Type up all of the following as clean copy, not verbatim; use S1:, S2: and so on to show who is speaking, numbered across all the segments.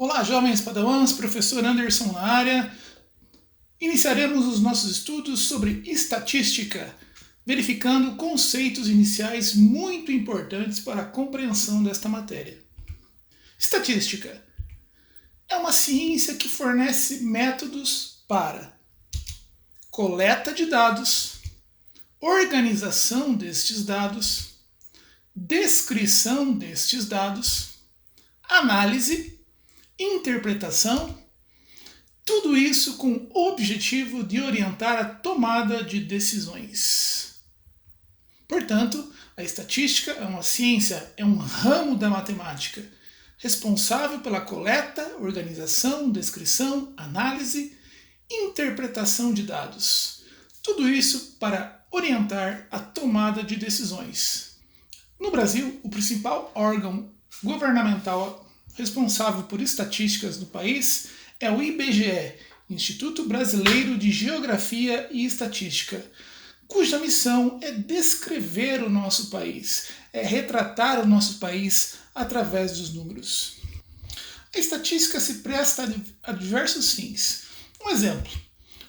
S1: Olá, jovens padawans, professor Anderson na área. Iniciaremos os nossos estudos sobre estatística, verificando conceitos iniciais muito importantes para a compreensão desta matéria. Estatística é uma ciência que fornece métodos para coleta de dados, organização destes dados, descrição destes dados, análise, interpretação, tudo isso com o objetivo de orientar a tomada de decisões. Portanto, a estatística é uma ciência, é um ramo da matemática, responsável pela coleta, organização, descrição, análise, interpretação de dados. Tudo isso para orientar a tomada de decisões. No Brasil, o principal órgão governamental responsável por estatísticas no país é o IBGE, Instituto Brasileiro de Geografia e Estatística, cuja missão é descrever o nosso país, é retratar o nosso país através dos números. A estatística se presta a diversos fins. Um exemplo,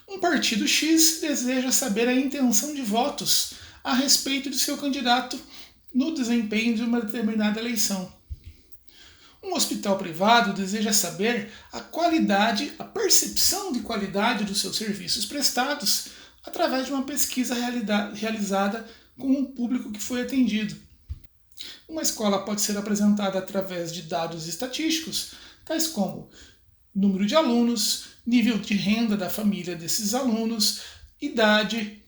S1: um partido X deseja saber a intenção de votos a respeito de seu candidato no desempenho de uma determinada eleição. Um hospital privado deseja saber a qualidade, a percepção de qualidade dos seus serviços prestados através de uma pesquisa realizada com o público que foi atendido. Uma escola pode ser apresentada através de dados estatísticos, tais como número de alunos, nível de renda da família desses alunos, idade.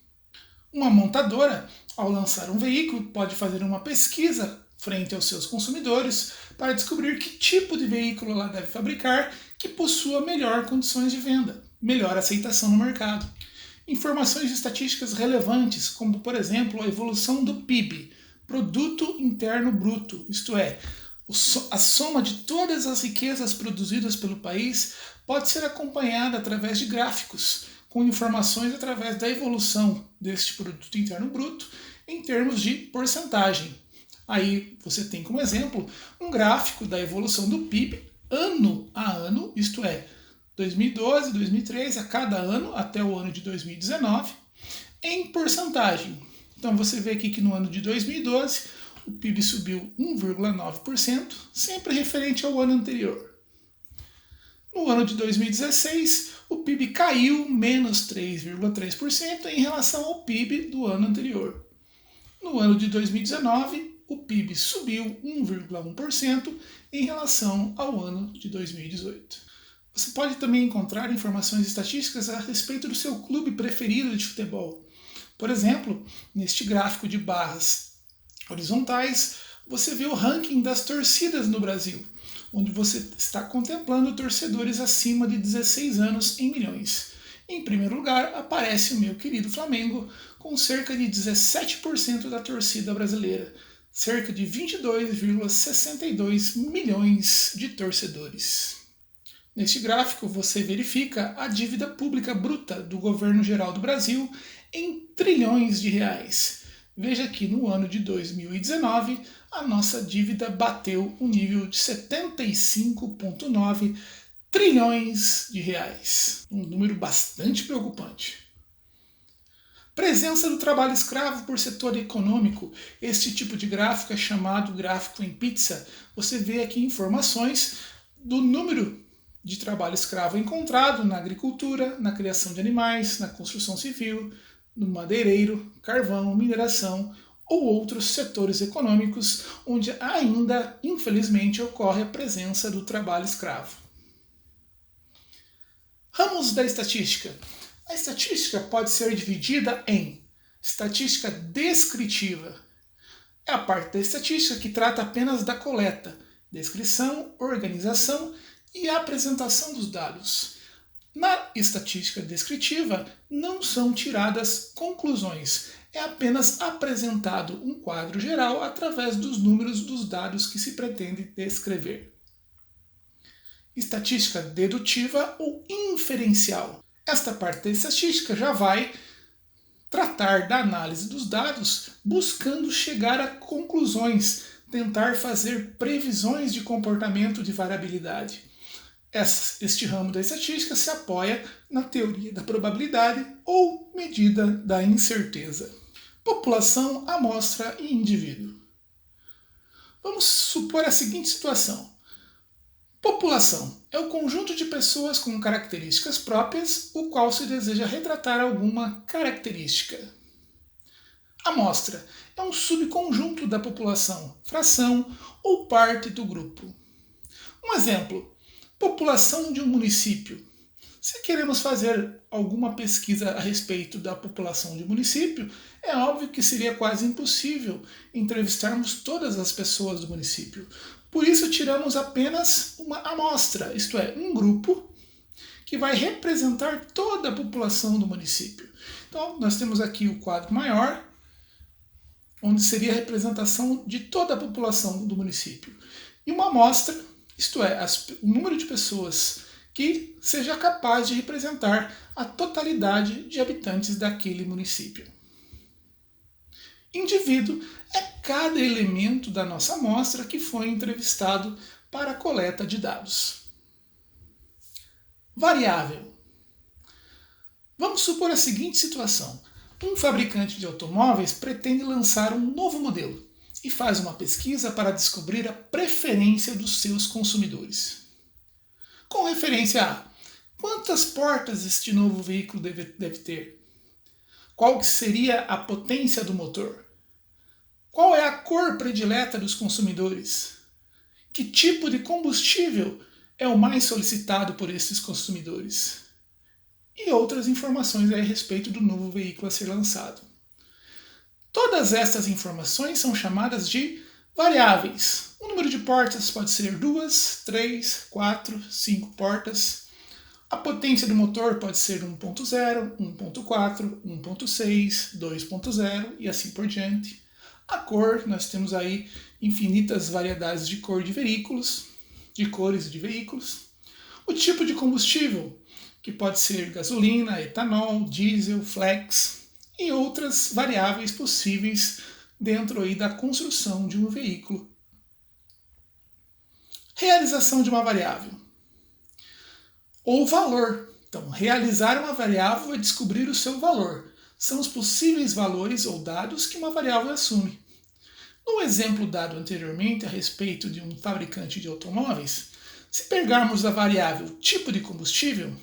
S1: Uma montadora, ao lançar um veículo, pode fazer uma pesquisa frente aos seus consumidores para descobrir que tipo de veículo ela deve fabricar que possua melhor condições de venda, melhor aceitação no mercado. Informações estatísticas relevantes, como por exemplo a evolução do PIB, Produto Interno Bruto, isto é, a soma de todas as riquezas produzidas pelo país, pode ser acompanhada através de gráficos, com informações através da evolução deste Produto Interno Bruto em termos de porcentagem. Aí você tem como exemplo um gráfico da evolução do PIB ano a ano, isto é, 2012, 2013, a cada ano até o ano de 2019, em porcentagem. Então você vê aqui que no ano de 2012 o PIB subiu 1,9%, sempre referente ao ano anterior. No ano de 2016, o PIB caiu menos 3,3% em relação ao PIB do ano anterior. No ano de 2019, o PIB subiu 1,1% em relação ao ano de 2018. Você pode também encontrar informações estatísticas a respeito do seu clube preferido de futebol. Por exemplo, neste gráfico de barras horizontais, você vê o ranking das torcidas no Brasil, onde você está contemplando torcedores acima de 16 anos em milhões. Em primeiro lugar, aparece o meu querido Flamengo, com cerca de 17% da torcida brasileira, cerca de 22,62 milhões de torcedores. Neste gráfico, você verifica a dívida pública bruta do governo geral do Brasil em trilhões de reais. Veja que no ano de 2019, a nossa dívida bateu um nível de 75,9 trilhões de reais. Um número bastante preocupante. Presença do trabalho escravo por setor econômico. Este tipo de gráfico é chamado gráfico em pizza. Você vê aqui informações do número de trabalho escravo encontrado na agricultura, na criação de animais, na construção civil, no madeireiro, carvão, mineração ou outros setores econômicos onde ainda, infelizmente, ocorre a presença do trabalho escravo. Ramos da estatística. A estatística pode ser dividida em estatística descritiva. É a parte da estatística que trata apenas da coleta, descrição, organização e apresentação dos dados. Na estatística descritiva, não são tiradas conclusões, é apenas apresentado um quadro geral através dos números dos dados que se pretende descrever. Estatística dedutiva ou inferencial. Esta parte da estatística já vai tratar da análise dos dados, buscando chegar a conclusões, tentar fazer previsões de comportamento de variabilidade. Este ramo da estatística se apoia na teoria da probabilidade ou medida da incerteza. População, amostra e indivíduo. Vamos supor a seguinte situação. População é o conjunto de pessoas com características próprias, o qual se deseja retratar alguma característica. Amostra é um subconjunto da população, fração ou parte do grupo. Um exemplo, população de um município. Se queremos fazer alguma pesquisa a respeito da população de um município, é óbvio que seria quase impossível entrevistarmos todas as pessoas do município. Por isso, tiramos apenas uma amostra, isto é, um grupo que vai representar toda a população do município. Então, nós temos aqui o quadro maior, onde seria a representação de toda a população do município. E uma amostra, isto é, o número de pessoas que seja capaz de representar a totalidade de habitantes daquele município. Indivíduo é cada elemento da nossa amostra que foi entrevistado para a coleta de dados. Variável. Vamos supor a seguinte situação. Um fabricante de automóveis pretende lançar um novo modelo e faz uma pesquisa para descobrir a preferência dos seus consumidores. Com referência a quantas portas este novo veículo deve ter? Qual seria a potência do motor? Qual é a cor predileta dos consumidores? Que tipo de combustível é o mais solicitado por esses consumidores? E outras informações a respeito do novo veículo a ser lançado. Todas estas informações são chamadas de variáveis. O número de portas pode ser 2, 3, 4, 5 portas. A potência do motor pode ser 1.0, 1.4, 1.6, 2.0 e assim por diante. A cor, nós temos aí infinitas variedades de cor de veículos, de cores de veículos. O tipo de combustível, que pode ser gasolina, etanol, diesel, flex e outras variáveis possíveis dentro aí da construção de um veículo. Realização de uma variável. Ou valor. Então, realizar uma variável é descobrir o seu valor. São os possíveis valores ou dados que uma variável assume. No exemplo dado anteriormente a respeito de um fabricante de automóveis, se pegarmos a variável tipo de combustível,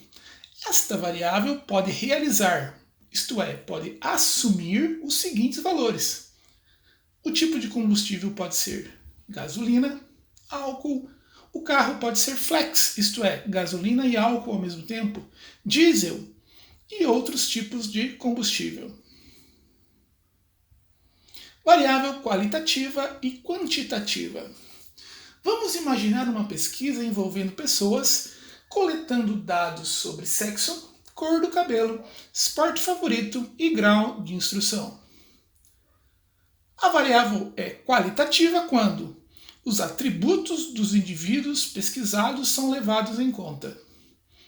S1: esta variável pode realizar, isto é, pode assumir os seguintes valores. O tipo de combustível pode ser gasolina, álcool, o carro pode ser flex, isto é, gasolina e álcool ao mesmo tempo, diesel e outros tipos de combustível. Variável qualitativa e quantitativa. Vamos imaginar uma pesquisa envolvendo pessoas coletando dados sobre sexo, cor do cabelo, esporte favorito e grau de instrução. A variável é qualitativa quando os atributos dos indivíduos pesquisados são levados em conta.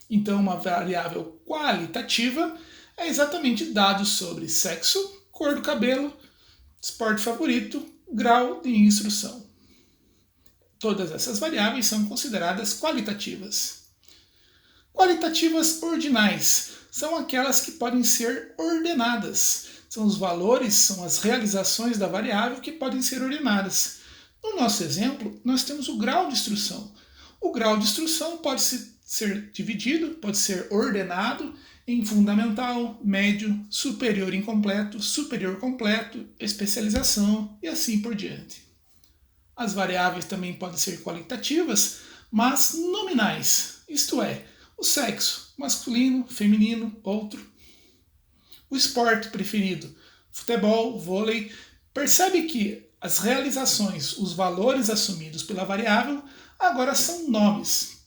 S1: Então, uma variável qualitativa é exatamente dados sobre sexo, cor do cabelo, esporte favorito, grau de instrução. Todas essas variáveis são consideradas qualitativas. Qualitativas ordinais são aquelas que podem ser ordenadas. São os valores, são as realizações da variável que podem ser ordenadas. No nosso exemplo, nós temos o grau de instrução. O grau de instrução pode ser dividido, pode ser ordenado em fundamental, médio, superior incompleto, superior completo, especialização e assim por diante. As variáveis também podem ser qualitativas, mas nominais, isto é, o sexo, masculino, feminino, outro. O esporte preferido, futebol, vôlei. Percebe que as realizações, os valores assumidos pela variável, agora são nomes.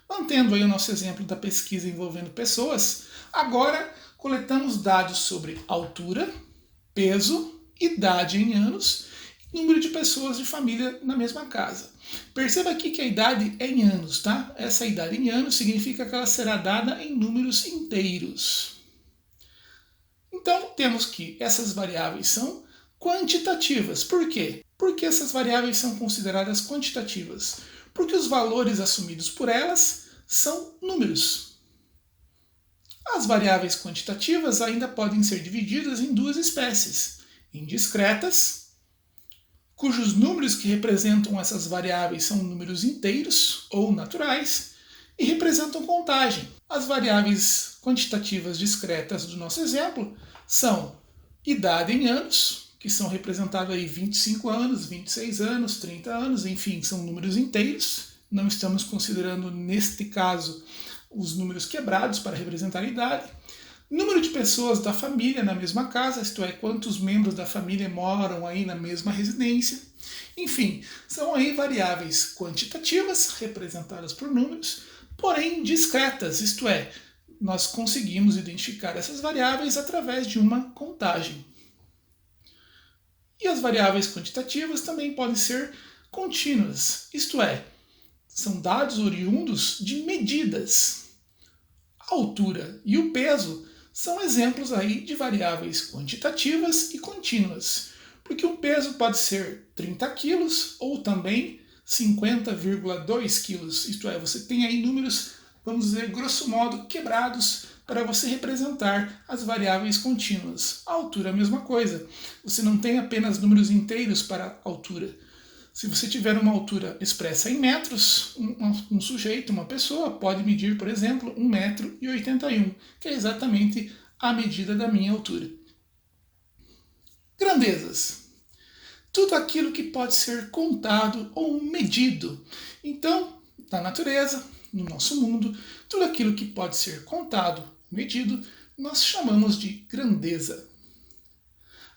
S1: Mantendo aí o nosso exemplo da pesquisa envolvendo pessoas, agora coletamos dados sobre altura, peso, idade em anos e número de pessoas de família na mesma casa. Perceba aqui que a idade é em anos, tá? Essa idade em anos significa que ela será dada em números inteiros. Então, temos que essas variáveis são quantitativas. Por quê? Por que essas variáveis são consideradas quantitativas? Porque os valores assumidos por elas são números. As variáveis quantitativas ainda podem ser divididas em duas espécies, em discretas, cujos números que representam essas variáveis são números inteiros ou naturais e representam contagem. As variáveis quantitativas discretas do nosso exemplo são idade em anos, que são representados aí 25 anos, 26 anos, 30 anos, enfim, são números inteiros. Não estamos considerando, neste caso, os números quebrados para representar a idade. Número de pessoas da família na mesma casa, isto é, quantos membros da família moram aí na mesma residência. Enfim, são aí variáveis quantitativas, representadas por números, porém discretas, isto é, nós conseguimos identificar essas variáveis através de uma contagem. E as variáveis quantitativas também podem ser contínuas, isto é, são dados oriundos de medidas. A altura e o peso são exemplos aí de variáveis quantitativas e contínuas, porque o peso pode ser 30 quilos ou também 50,2 quilos, isto é, você tem aí números, vamos dizer, grosso modo, quebrados para você representar as variáveis contínuas. A altura é a mesma coisa, você não tem apenas números inteiros para a altura. Se você tiver uma altura expressa em metros, um sujeito, uma pessoa, pode medir, por exemplo, 1,81 m, que é exatamente a medida da minha altura. Grandezas. Tudo aquilo que pode ser contado ou medido. Então, na natureza, no nosso mundo, tudo aquilo que pode ser contado ou medido, nós chamamos de grandeza.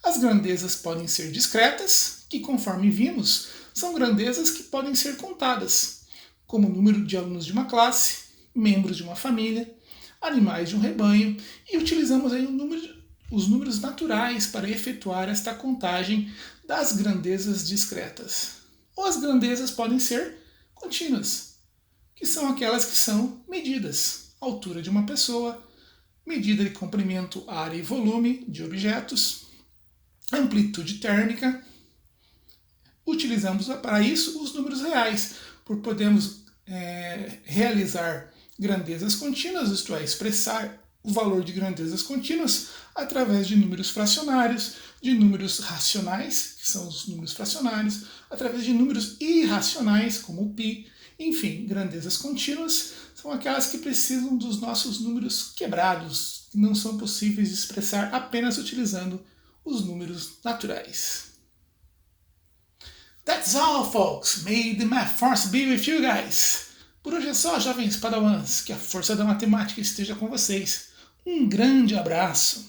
S1: As grandezas podem ser discretas, que conforme vimos, são grandezas que podem ser contadas, como o número de alunos de uma classe, membros de uma família, animais de um rebanho, e utilizamos aí os números naturais para efetuar esta contagem das grandezas discretas. Ou as grandezas podem ser contínuas, que são aquelas que são medidas. Altura de uma pessoa, medida de comprimento, área e volume de objetos, amplitude térmica. Utilizamos para isso os números reais, por podemos realizar grandezas contínuas, isto é, expressar o valor de grandezas contínuas através de números fracionários, de números racionais, que são os números fracionários, através de números irracionais, como o π. Enfim, grandezas contínuas são aquelas que precisam dos nossos números quebrados, que não são possíveis de expressar apenas utilizando os números naturais. That's all, folks. May the math force be with you guys. Por hoje é só, jovens padawans. Que a força da matemática esteja com vocês. Um grande abraço.